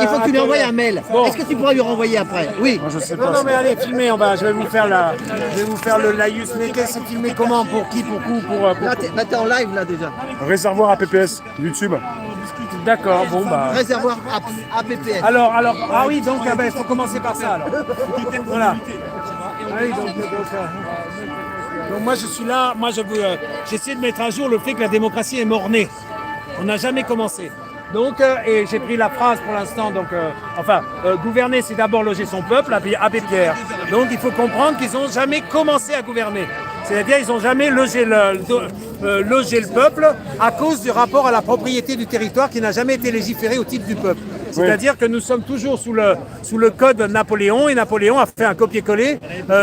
il faut que tu lui envoies un mail. Bon. Est-ce que tu pourras lui renvoyer après? Oui. Moi, je sais Non, pas. non, mais allez, filmez, je vais vous faire le laïus. Mais qu'est-ce que c'est filmé comment? Pour qui? Pour coup? Là, t'es en live là déjà. Réservoir à PPS, YouTube. D'accord, bon bah. Réservoir APPS. Alors, ah oui, donc il faut commencer par ça alors. Voilà. Ah oui, donc moi je suis là, j'essaie de mettre à jour le fait que la démocratie est mort-née. On n'a jamais commencé. Donc, et j'ai pris la phrase pour l'instant, gouverner c'est d'abord loger son peuple, Abbé Pierre. Donc il faut comprendre qu'ils n'ont jamais commencé à gouverner. C'est-à-dire qu'ils n'ont jamais logé le peuple à cause du rapport à la propriété du territoire qui n'a jamais été légiféré au titre du peuple. C'est-à-dire que nous sommes toujours sous le code de Napoléon, et Napoléon a fait un copier-coller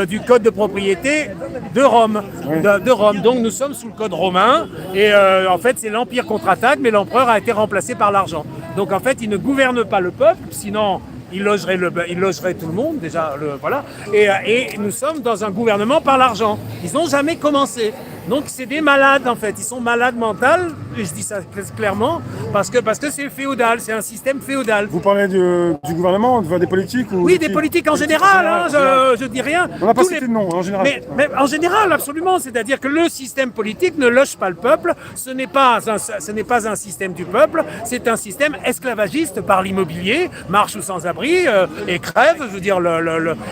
du code de propriété de Rome. De Rome. Donc nous sommes sous le code romain, et en fait c'est l'Empire contre-attaque, mais l'empereur a été remplacé par l'argent. Donc en fait il ne gouverne pas le peuple, sinon il logerait tout le monde, déjà, voilà. Et nous sommes dans un gouvernement par l'argent. Ils n'ont jamais commencé. Donc c'est des malades en fait, ils sont malades mentales, et je dis ça clairement, parce que c'est féodal, c'est un système féodal. Vous parlez du gouvernement, des politiques ou Oui, des politiques en général, hein, je dis rien. On n'a pas cité de nom, en général. Mais en général, absolument, c'est-à-dire que le système politique ne loge pas le peuple, ce n'est pas un système du peuple, c'est un système esclavagiste par l'immobilier, marche ou sans abri, et crève, je veux dire,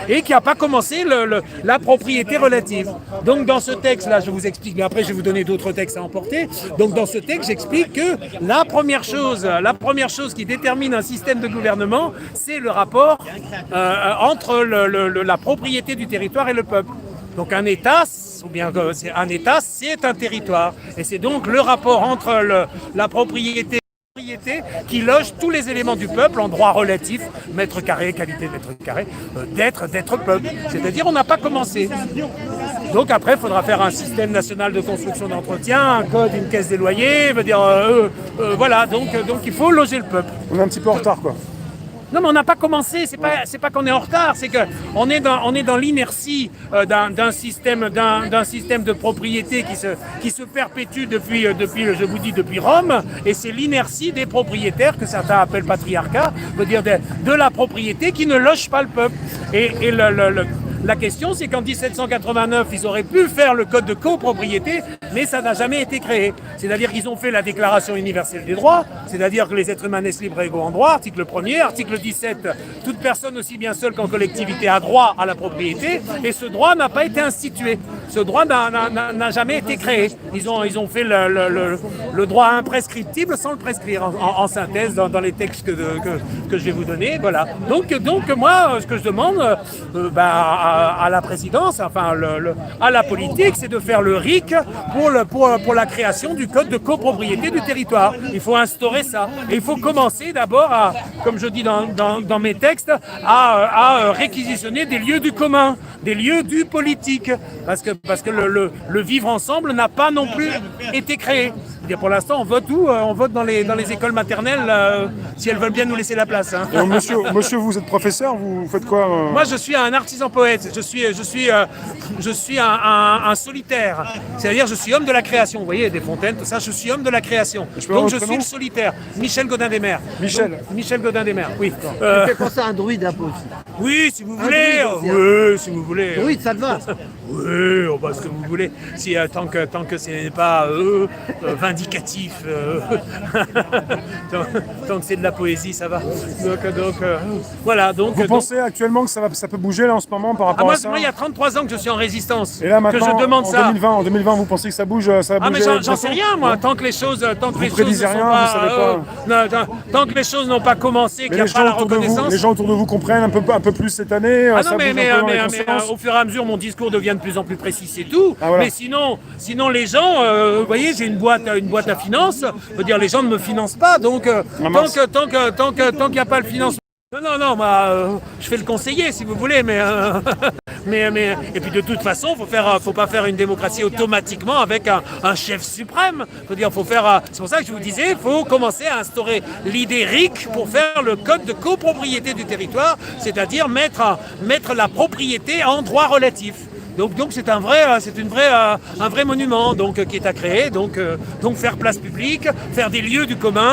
et qui n'a pas commencé la propriété relative. Donc dans ce texte-là, je vous explique, mais après je vais vous donner d'autres textes à emporter. Donc dans ce texte, j'explique que la première chose qui détermine un système de gouvernement, c'est le rapport entre la propriété du territoire et le peuple. Donc un État, c'est un territoire. Et c'est donc le rapport entre la propriété qui loge tous les éléments du peuple en droit relatif, mètre carré, qualité de mètre carré, d'être peuple. C'est-à-dire on n'a pas commencé. Donc après, il faudra faire un système national de construction d'entretien, un code, une caisse des loyers, voilà, donc il faut loger le peuple. On est un petit peu en retard, quoi. Non, mais on n'a pas commencé, c'est pas qu'on est en retard, c'est qu'on est dans l'inertie d'un système de propriété qui se perpétue depuis Rome, et c'est l'inertie des propriétaires que certains appellent patriarcat, veut dire de la propriété qui ne loge pas le peuple. Et la question, c'est qu'en 1789, ils auraient pu faire le code de copropriété, mais ça n'a jamais été créé. C'est-à-dire qu'ils ont fait la Déclaration universelle des droits, c'est-à-dire que les êtres humains naissent libres et égaux en droit, article 1er, article 17, toute personne aussi bien seule qu'en collectivité a droit à la propriété, et ce droit n'a pas été institué. Ce droit n'a jamais été créé. Ils ont fait le droit imprescriptible sans le prescrire, en synthèse dans les textes que je vais vous donner. Voilà. Donc moi, ce que je demande à la présidence, enfin à la politique, c'est de faire le RIC pour la création du code de copropriété du territoire. Il faut instaurer ça. Et il faut commencer d'abord à, comme je dis dans mes textes, à réquisitionner des lieux du commun, des lieux du politique. Parce que le vivre ensemble n'a pas non plus été créé. Pour l'instant, on vote où? On vote dans les écoles maternelles, si elles veulent bien nous laisser la place. Hein. Et monsieur, vous êtes professeur, vous faites quoi Moi, je suis un artisan poète. Je suis un solitaire. C'est-à-dire, je suis homme de la création. Vous voyez, des fontaines, tout ça. Je suis homme de la création. Donc, je suis le solitaire. Michel Godin-des-Mers. Michel Godin-des-Mers. Oui. Tu fais penser à un druide un peu aussi. Oui, si vous voulez. Druide, oui, si vous voulez. Druide, ça te va. Oui, ce que vous voulez. Si, tant que ce n'est pas vindicatif, tant que c'est de la poésie, ça va. Donc voilà. Vous pensez actuellement que ça peut bouger là en ce moment par rapport à ça? Moi, il y a 33 ans que je suis en résistance. Et là maintenant, que je demande ça. En 2020, vous pensez que ça bouge? Ça va bouger? Mais j'en sais rien, moi. Tant que les choses, prédisez rien, vous savez pas. Tant que les choses n'ont pas commencé, qu'il n'y a pas la reconnaissance. Les gens autour de vous comprennent un peu plus cette année. Ah non, mais au fur et à mesure, mon discours devient de plus en plus précis, c'est tout. Ah, voilà. Mais sinon, les gens, vous voyez, j'ai une boîte à finance. Veut dire, les gens ne me financent pas. Donc, tant qu'il n'y a pas le financement. Non, je fais le conseiller, si vous voulez, mais et puis de toute façon, faut pas faire une démocratie automatiquement avec un chef suprême. C'est pour ça que je vous disais, il faut commencer à instaurer l'idée RIC pour faire le code de copropriété du territoire, c'est-à-dire mettre la propriété en droit relatif. Donc c'est un vrai monument qui est à créer. Donc faire place publique, faire des lieux du commun.